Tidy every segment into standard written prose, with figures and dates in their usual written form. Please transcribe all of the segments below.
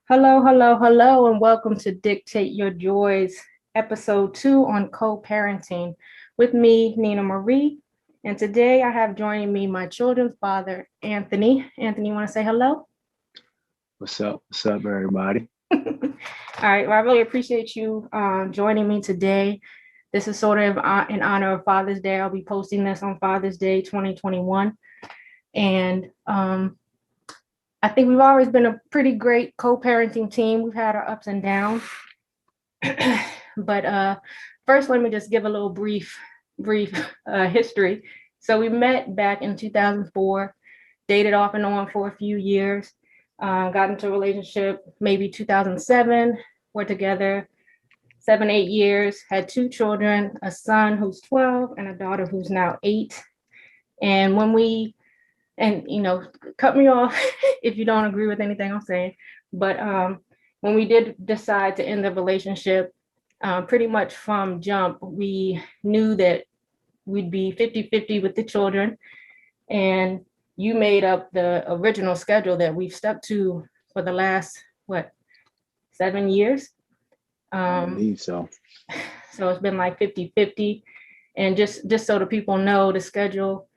Hello, hello, hello, and welcome to Dictate Your Joys, episode 2 on co-parenting with me, Nina Marie. And today I have joining me my children's father, Anthony. Anthony, you want to say hello? What's up? What's up, everybody? All right, well, I really appreciate you joining me today. This is sort of in honor of Father's Day. I'll be posting this on Father's Day 2021. And I think we've always been a pretty great co-parenting team. We've had our ups and downs. But first, let me just give a little brief history. So we met back in 2004, dated off and on for a few years, got into a relationship maybe 2007. We're together 7, 8 years, had two children, a son who's 12 and a daughter who's now 8. And when we, and cut me off if you don't agree with anything I'm saying, but when we did decide to end the relationship, pretty much from jump, we knew that we'd be 50-50 with the children. And you made up the original schedule that we've stuck to for the last, what, 7 years? I Um, believe so. so it's been like 50-50. And just so the people know the schedule,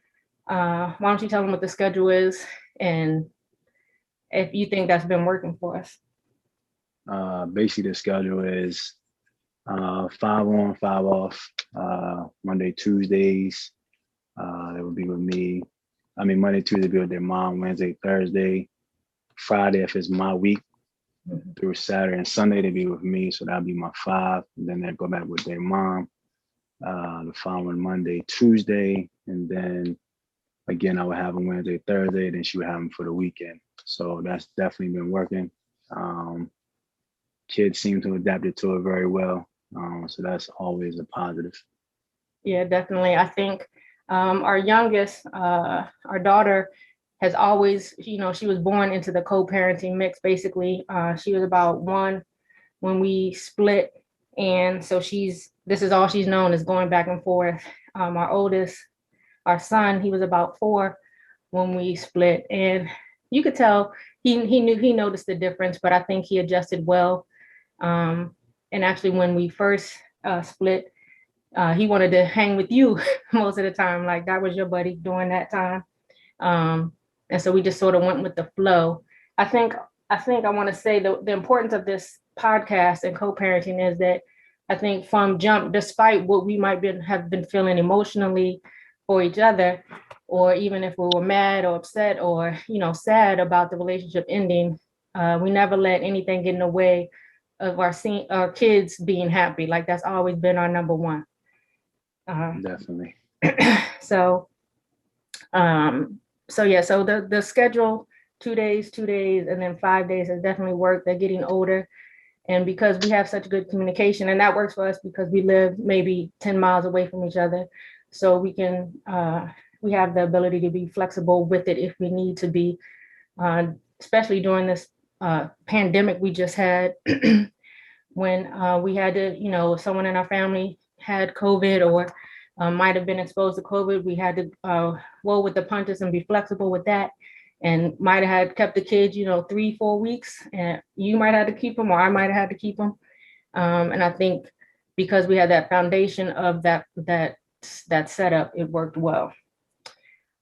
why don't you tell them what the schedule is and if you think that's been working for us? Basically, the schedule is 5 on, 5 off. Monday, Tuesdays, it would be with me. I mean, Monday, Tuesday be with their mom. Wednesday, Thursday, Friday, if it's my week, Mhm. through Saturday and Sunday, they be with me. So that'll be my 5. And then they go back with their mom the following Monday, Tuesday. And then again, I would have them Wednesday, Thursday. Then she would have them for the weekend. So that's definitely been working. Um, Kids seem to adapt it to it very well. So that's always a positive. Yeah, definitely. I think our youngest, our daughter, has always, she was born into the co-parenting mix. Basically, she was about 1 when we split, and so this is all she's known is going back and forth. Our oldest, our son, he was about 4 when we split, and you could tell he noticed the difference, but I think he adjusted well. Um, and actually, when we first split, he wanted to hang with you most of the time. Like that was your buddy during that time. Um, and so we just sort of went with the flow. I think I want to say the importance of this podcast and co-parenting is that I think from jump, despite what we might have been feeling emotionally for each other, or even if we were mad or upset or sad about the relationship ending, we never let anything get in the way of our kids being happy. Like that's always been our number one. Uh, Definitely. so so yeah, so the schedule 2 days, 2 days, and then 5 days has definitely worked. They're getting older, and because we have such good communication, and that works for us because we live maybe 10 miles away from each other, so we have the ability to be flexible with it if we need to be, uh, especially during this pandemic we just had. When we had to, someone in our family had COVID or might have been exposed to COVID, we had to roll with the punches and be flexible with that. And might have had kept the kids, 3, 4 weeks, and you might have to keep them, or I might have had to keep them. And I think because we had that foundation of that setup, it worked well.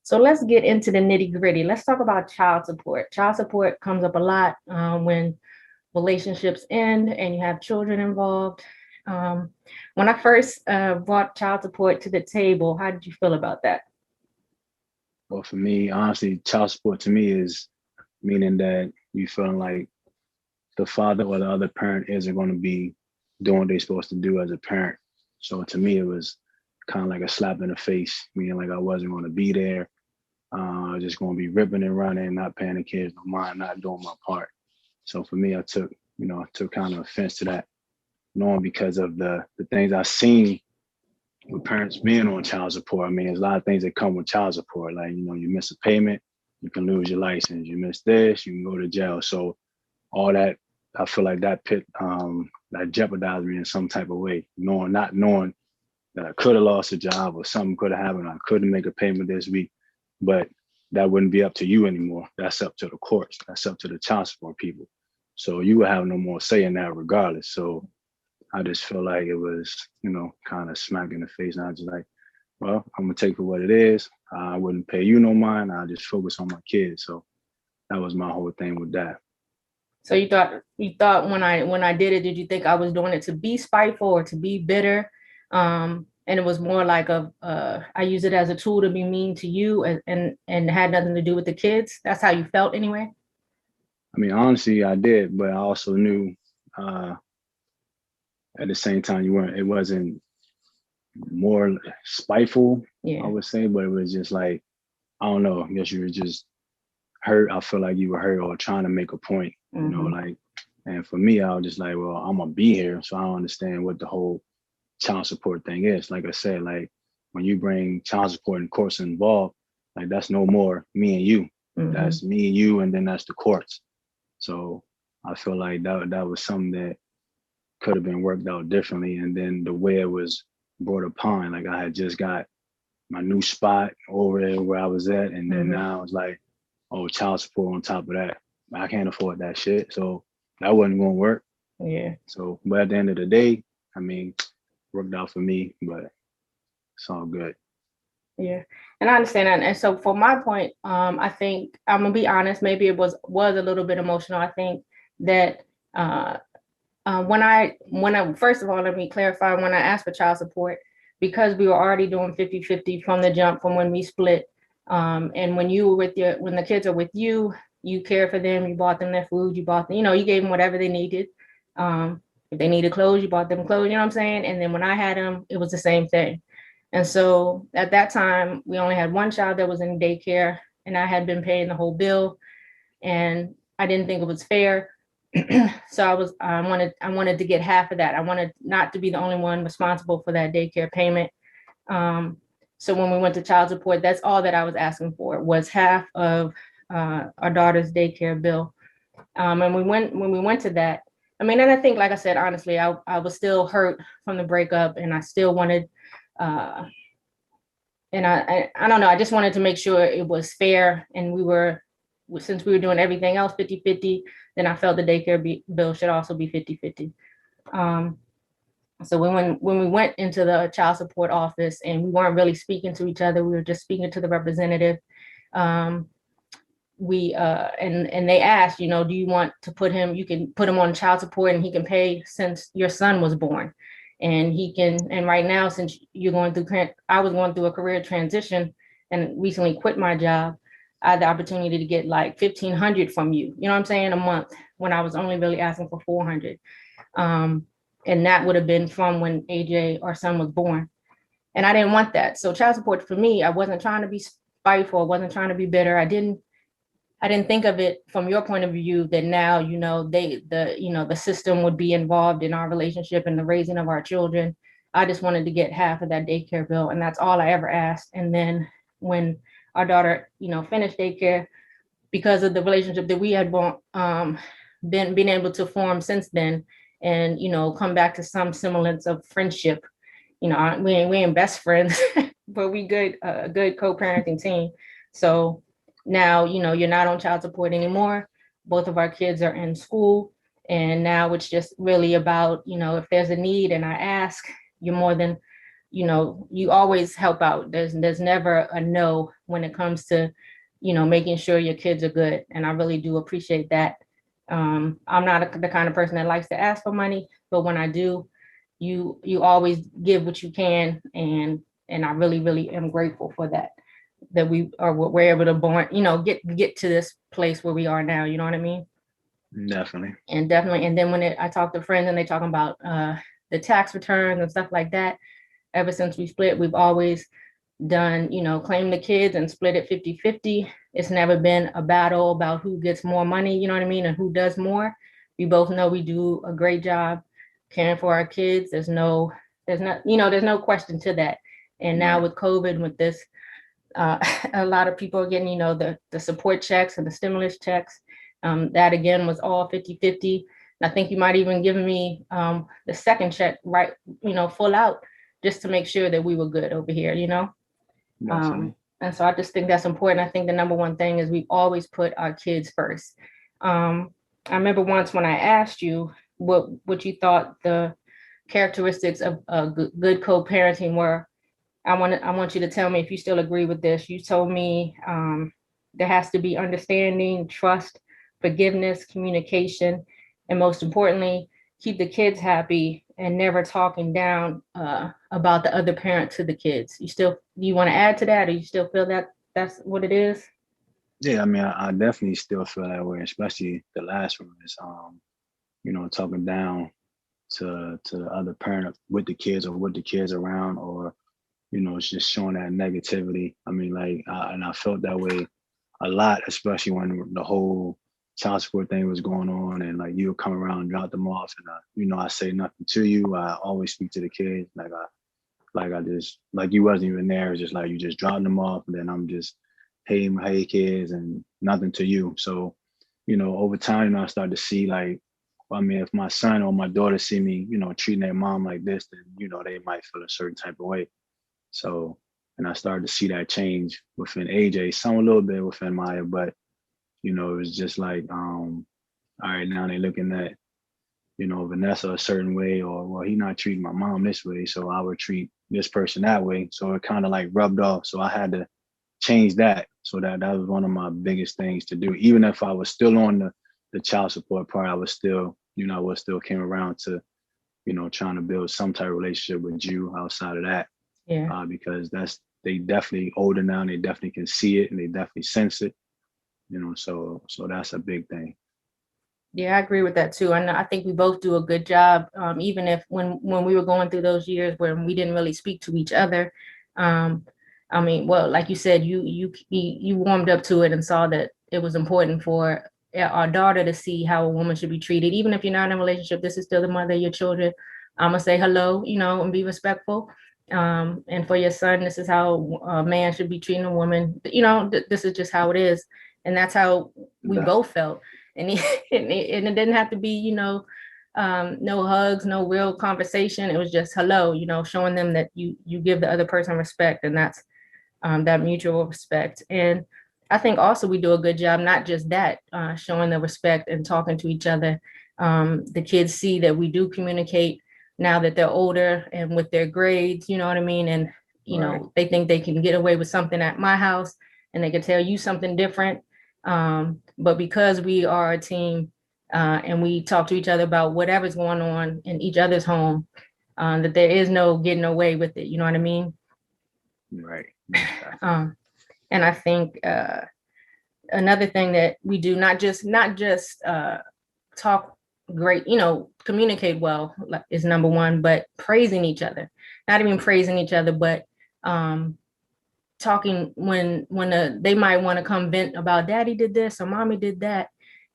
So let's get into the nitty gritty. Let's talk about child support. Child support comes up a lot when relationships end and you have children involved. Um, when I first brought child support to the table, how did you feel about that? Well, for me, honestly, child support to me is meaning that you feeling like the father or the other parent isn't going to be doing what they're supposed to do as a parent. So to me, it was kind of like a slap in the face, meaning like I wasn't going to be there. Just going to be ripping and running, not paying the kids no mind, not doing my part. So for me, I took kind of offense to that, knowing because of the things I've seen with parents being on child support. I mean, there's a lot of things that come with child support. Like, you miss a payment, you can lose your license. You miss this, you can go to jail. So all that, I feel like that jeopardized me in some type of way, not knowing that I could have lost a job or something could have happened. I couldn't make a payment this week, but that wouldn't be up to you anymore. That's up to the courts. That's up to the child support people. So you would have no more say in that regardless. So I just feel like it was, kind of smack in the face. And I was just like, well, I'm gonna take it for what it is. I wouldn't pay you no mind. I just focus on my kids. So that was my whole thing with that. So you thought when I did it, did you think I was doing it to be spiteful or to be bitter? And it was more like I use it as a tool to be mean to you, and had nothing to do with the kids. That's how you felt anyway. I mean, honestly, I did, but I also knew uh, at the same time it wasn't more spiteful, I Yeah. would say, but it was just like, I don't know, I guess you were just hurt. I feel like you were hurt or trying to make a point, Hmm. like, and for me, I was just like, well, I'm gonna be here. So I don't understand what the whole child support thing is. Like I said, like when you bring child support and courts involved, like that's no more me and you. Hmm. That's me and you, and then that's the courts. So I feel like that was something that could have been worked out differently. And then the way it was brought upon, like I had just got my new spot over there where I was at, and then Hmm. now it's like, oh, child support on top of that. I can't afford that shit, so that wasn't gonna work. Yeah. So, but at the end of the day, I mean, worked out for me, but it's all good. Yeah, and I understand that. And so for my point, I think I'm gonna be honest. Maybe it was a little bit emotional. I think that uh, when I first of all, let me clarify. When I asked for child support, because we were already doing 50-50 from the jump, from when we split, and when the kids are with you, you care for them. You bought them their food. You bought them, you gave them whatever they needed. If they needed clothes, you bought them clothes. You know what I'm saying? And then when I had them, it was the same thing. And so at that time, we only had one child that was in daycare, and I had been paying the whole bill, and I didn't think it was fair. So I wanted to get half of that. I wanted not to be the only one responsible for that daycare payment. Um, so when we went to child support, that's all that I was asking for, was half of our daughter's daycare bill. And when we went to that, I mean, and I think, like I said, honestly, I was still hurt from the breakup, and I still wanted, uh, and I don't know, I just wanted to make sure it was fair, and since we were doing everything else 50-50, then I felt the bill should also be 50-50. Um, so when we went into the child support office, and we weren't really speaking to each other, we were just speaking to the representative. Um, we and they asked, do you want to you can put him on child support, and he can pay since your son was born. And right now, since I was going through a career transition and recently quit my job, I had the opportunity to get like 1,500 from you, you know what I'm saying, a month, when I was only really asking for 400. And that would have been from when AJ, our son, was born. And I didn't want that. So child support for me, I wasn't trying to be spiteful, I wasn't trying to be bitter. I didn't think of it from your point of view, that now, the system would be involved in our relationship and the raising of our children. I just wanted to get half of that daycare bill, and that's all I ever asked. And then when our daughter, finished daycare, because of the relationship that we had been able to form since then, and come back to some semblance of friendship. We ain't best friends, but we good co-parenting team. So now, you're not on child support anymore. Both of our kids are in school, and now it's just really about, if there's a need and I ask, you're more than, you always help out. There's never a no when it comes to, making sure your kids are good, and I really do appreciate that. I'm not the kind of person that likes to ask for money, but when I do, you always give what you can, and I really, really am grateful for that, we're able to get to this place where we are now. You know what I mean? Definitely. And definitely, and then I talk to friends, and they talking about the tax returns and stuff like that. Ever since we split, we've always done, claim the kids and split it 50-50. It's never been a battle about who gets more money, you know what I mean, and who does more. We both know we do a great job caring for our kids. There's no question to that. And now with COVID, with this, a lot of people are getting, the support checks and the stimulus checks. That again was all 50-50. And I think you might even give me the second check, right, full out, just to make sure that we were good over here. Definitely. And so I just think that's important. I think the number one thing is we always put our kids first. Um, I remember once when I asked you what you thought the characteristics of good co-parenting were. I want you to tell me if you still agree with this. You told me there has to be understanding, trust, forgiveness, communication, and most importantly, keep the kids happy and never talking down about the other parent to the kids. You want to add to that, or you still feel that that's what it is? Yeah, I mean, I definitely still feel that way, especially the last one is, talking down to the other parent with the kids or with the kids around, or it's just showing that negativity. I mean, like, and I felt that way a lot, especially when the whole child support thing was going on, and like you would come around and drop them off, and I say nothing to you. I always speak to the kids, like I just like you wasn't even there. It's just like you just dropped them off, and then I'm just, hey kids, and nothing to you. So, over time, I started to see like, I mean, if my son or my daughter see me, treating their mom like this, then they might feel a certain type of way. So, and I started to see that change within AJ, some a little bit within Maya, but it was just like, all right, now they looking at, Vanessa a certain way, or well, he not treating my mom this way, so I would treat this person that way. So it kind of like rubbed off. So I had to change that. So that was one of my biggest things to do. Even if I was still on the child support part, I was still, I was still came around to, trying to build some type of relationship with you outside of that, Yeah. because they definitely older now, and they definitely can see it, and they definitely sense it, so that's a big thing. Yeah, I agree with that too. And I think we both do a good job, even if when we were going through those years where we didn't really speak to each other. Um, I mean, well, like you said, you warmed up to it and saw that it was important for our daughter to see how a woman should be treated, even if you're not in a relationship. This is still the mother of your children. I'm gonna say hello, and be respectful. And for your son, this is how a man should be treating a woman. This is just how it is, and that's how we both felt. And and it didn't have to be, no hugs, no real conversation. It was just hello, showing them that you give the other person respect, and that's that mutual respect. And I think also we do a good job, not just that, showing the respect and talking to each other. The kids see that we do communicate now that they're older and with their grades, you know what I mean? And, Right. they think they can get away with something at my house and they can tell you something different. But because we are a team and we talk to each other about whatever's going on in each other's home, that there is no getting away with it. You know what I mean? Right. Um, and I think another thing that we do, not just talk great, communicate well is number one, but praising each other. Not even praising each other, but talking when they might want to come vent about daddy did this or mommy did that,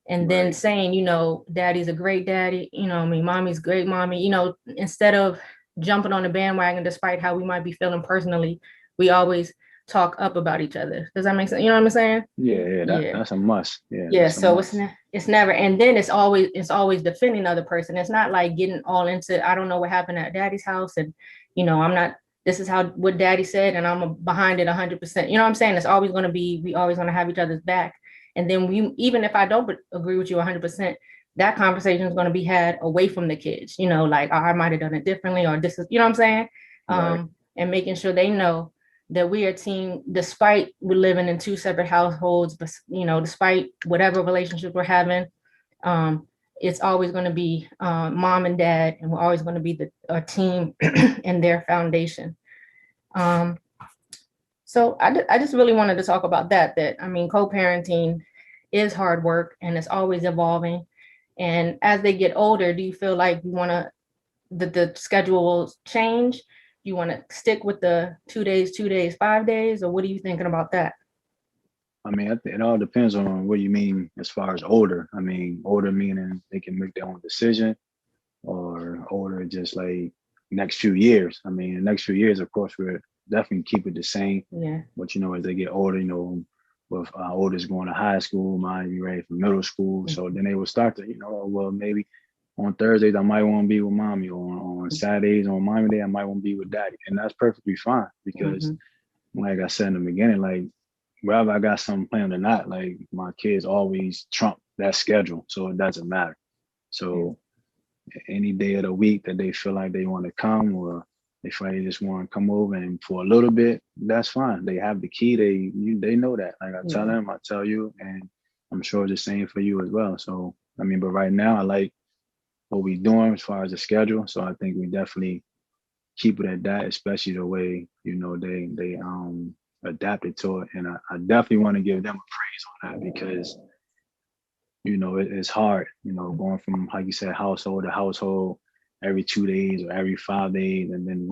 and then Right. saying, daddy's a great daddy, I mean, mommy's great mommy, instead of jumping on the bandwagon despite how we might be feeling personally, we always talk up about each other. Does that make sense? You know what I'm saying? Yeah, Yeah. that's a must. Yeah, Yeah, that's a so must. it's never, and then it's always defending the other person. It's not like getting all into, I don't know what happened at daddy's house, and I'm not, this is how what daddy said, and I'm behind it 100%. You know what I'm saying? It's always going to be, we always going to have each other's back. And then even if I don't agree with you 100%, that conversation is going to be had away from the kids. Like, oh, I might have done it differently, or this is, you know what I'm saying? Right. And making sure they know that we are a team, despite we're living in two separate households, but despite whatever relationship we're having, um, it's always going to be mom and dad, and we're always going to be a team and their foundation. Um, so I just really wanted to talk about that. I mean, co-parenting is hard work and it's always evolving. And as they get older, do you feel like you want to the schedule will change? You want to stick with the 2 days, 2 days, 5 days, or what are you thinking about that? I mean, I think it all depends on what you mean as far as older. I mean, older meaning they can make their own decision, or older just like next few years. I mean, the next few years, of course, we're definitely keep it the same. Yeah. But as they get older, with oldest going to high school, might be ready for middle school. So then they will start to, well, maybe on Thursdays I might want to be with mommy, or on Saturdays on mommy day I might want to be with daddy, and that's perfectly fine because, Mm-hmm. like I said in the beginning, like whether I got something planned or not, like my kids always trump that schedule, so it doesn't matter. So any day of the week that they feel like they want to come, or they feel like they just want to come over and for a little bit, that's fine. They have the key. They know that. Like I tell Yeah. them, I tell you, and I'm sure it's the same for you as well. So I mean, but right now I like what we doing as far as the schedule. So I think we definitely keep it at that, especially the way, they adapted to it. And I definitely want to give them a praise on that because it's hard, going from, like you said, household to household every 2 days or every 5 days, and then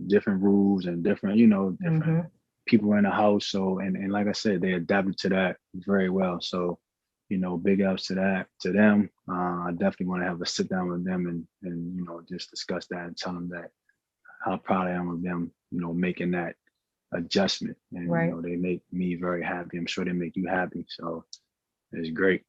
different rules and different, different Hmm. people in the house. So, and like I said, they adapted to that very well. So, big ups to that, to them. I definitely want to have a sit down with them and just discuss that and tell them that how proud I am of them, making that adjustment. And, Right. they make me very happy. I'm sure they make you happy. So it's great.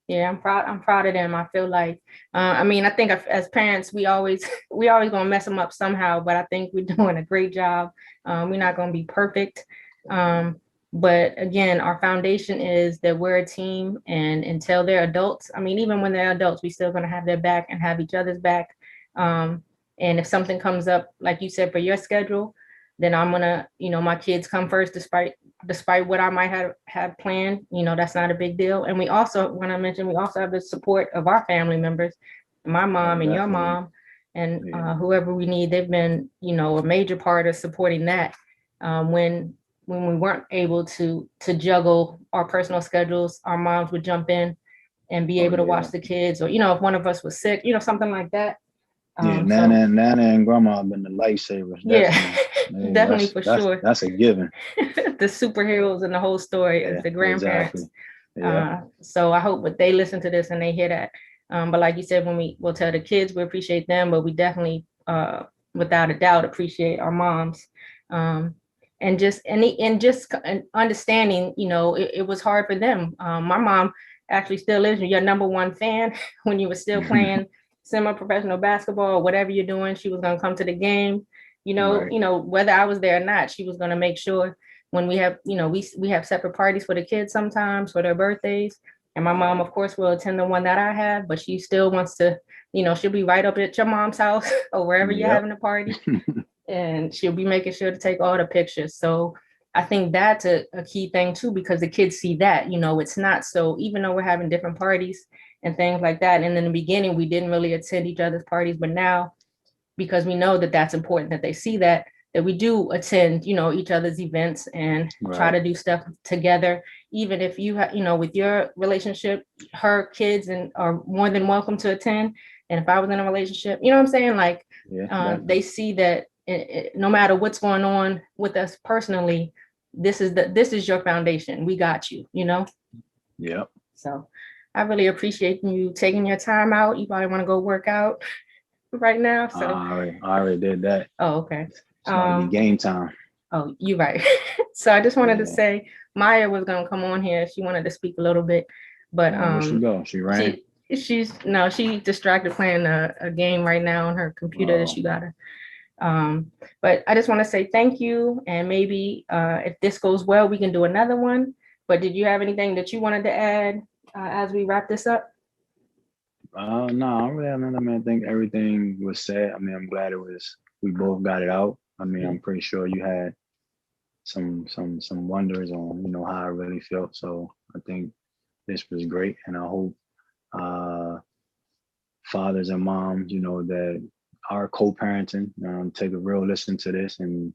Yeah, I'm proud. I'm proud of them. I feel like, I mean, I think as parents, we always we always gonna mess them up somehow. But I think we're doing a great job. We're not gonna be perfect, um, but again, our foundation is that we're a team, and until they're adults, I mean, even when they're adults, we still gonna have their back and have each other's back. Um, and if something comes up, like you said, for your schedule, then I'm gonna, my kids come first, despite what I might have planned. That's not a big deal. And we also, when I mentioned, we also have the support of our family members, my Oh, mom and your definitely. mom, and Yeah. whoever we need. They've been, a major part of supporting that. When we weren't able to juggle our personal schedules, our moms would jump in and be Oh, able to yeah. watch the kids, or if one of us was sick, something like that. Yeah, So Nana and Grandma have been the lifesavers, yeah, definitely. Yeah, definitely that's for that's sure. that's a given. The superheroes in the whole story is Yeah, the grandparents. exactly. Yeah. So I hope that they listen to this and they hear that. But like you said, when we will tell the kids, we appreciate them, but we definitely, without a doubt, appreciate our moms. Um, and understanding, it was hard for them. My mom actually still is your number one fan when you were still playing semi-professional basketball or whatever you're doing. She was gonna come to the game, Right. whether I was there or not. She was gonna make sure when we have, we have separate parties for the kids sometimes for their birthdays. And my mom, of course, will attend the one that I have, but she still wants to, she'll be right up at your mom's house or wherever you're Yep. having a party, and she'll be making sure to take all the pictures. So I think that's a key thing too, because the kids see that, it's not so, even though we're having different parties and things like that. And in the beginning, we didn't really attend each other's parties, but now, because we know that that's important, that they see that we do attend, each other's events and try Right. to do stuff together. Even if you have, with your relationship, her kids and are more than welcome to attend. And if I was in a relationship, you know what I'm saying? Like, Yeah, they definitely. see that no matter what's going on with us personally, this is your foundation. We got you. Yep. So I really appreciate you taking your time out. You probably want to go work out right now. So, I already did that. oh, okay. It's about to be Um, game time. oh, you're right. So I just wanted to Yeah. say Maya was gonna come on here. She wanted to speak a little bit, but Where'd she go? She ran. she's no, she distracted playing a game right now on her computer that she Oh, got her. But I just want to say thank you, and maybe if this goes well, we can do another one. But did you have anything that you wanted to add as we wrap this up? no, I don't really have nothing. I mean, I think everything was said. I mean, I'm glad we both got it out. I mean, Yeah. I'm pretty sure you had some wonders on, how I really felt. So I think this was great. And I hope, uh, fathers and moms, that are co-parenting, take a real listen to this and,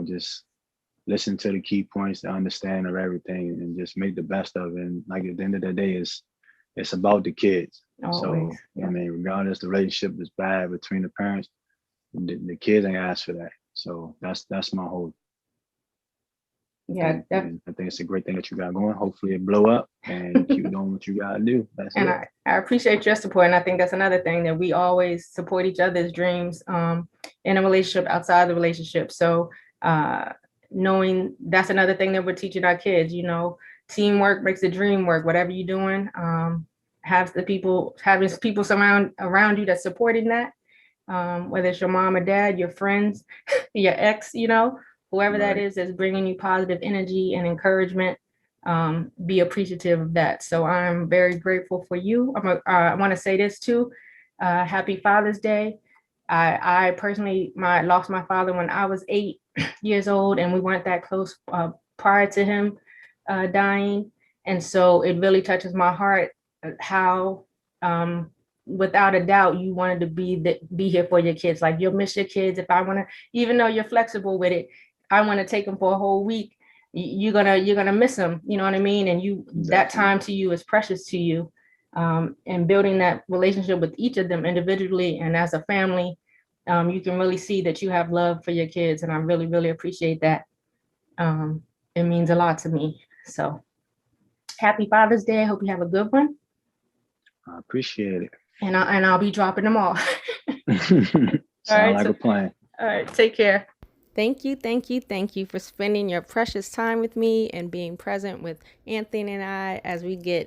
just listen to the key points to understand of everything and just make the best of it. And like at the end of the day, it's about the kids. Always. So I Yeah. mean, regardless the relationship is bad between the parents, the kids ain't asked for that. So that's my whole Yeah. thing. And I think it's a great thing that you got going. Hopefully it blow up and you keep doing what you gotta do. That's And it. I appreciate your support. And I think that's another thing, that we always support each other's dreams in a relationship, outside the relationship. So uh, knowing that's another thing that we're teaching our kids, teamwork makes the dream work. Whatever you're doing, having people surround around you that's supporting that, whether it's your mom or dad, your friends, your ex, whoever that Right. is that's bringing you positive energy and encouragement. be appreciative of that. So I'm very grateful for you. I want to say this too. Happy Father's Day. I personally lost my father when I was 8 years old, and we weren't that close prior to him dying. And so it really touches my heart how, without a doubt, you wanted to be here for your kids. Like, you'll miss your kids. If I want to, even though you're flexible with it, I want to take them for a whole week. You're gonna miss them. You know what I mean? And that time to you is precious to you. And building that relationship with each of them individually and as a family, you can really see that you have love for your kids, and I really, really appreciate that. It means a lot to me. So happy Father's Day. I hope you have a good one. I appreciate it. And I'll be dropping them all. Sound like a plan. All right, take care. Thank you for spending your precious time with me and being present with Anthony and I as we got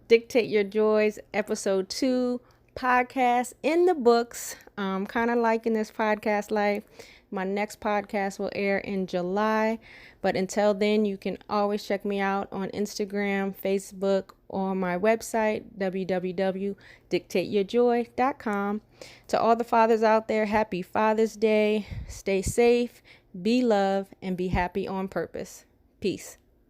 Dictate Your Joys episode 2 podcast in the books. Kind of liking this podcast life. My next podcast will air in July, but until then, you can always check me out on Instagram, Facebook, or my website, www.dictateyourjoy.com. To all the fathers out there, happy Father's Day. Stay safe, be loved, and be happy on purpose. Peace.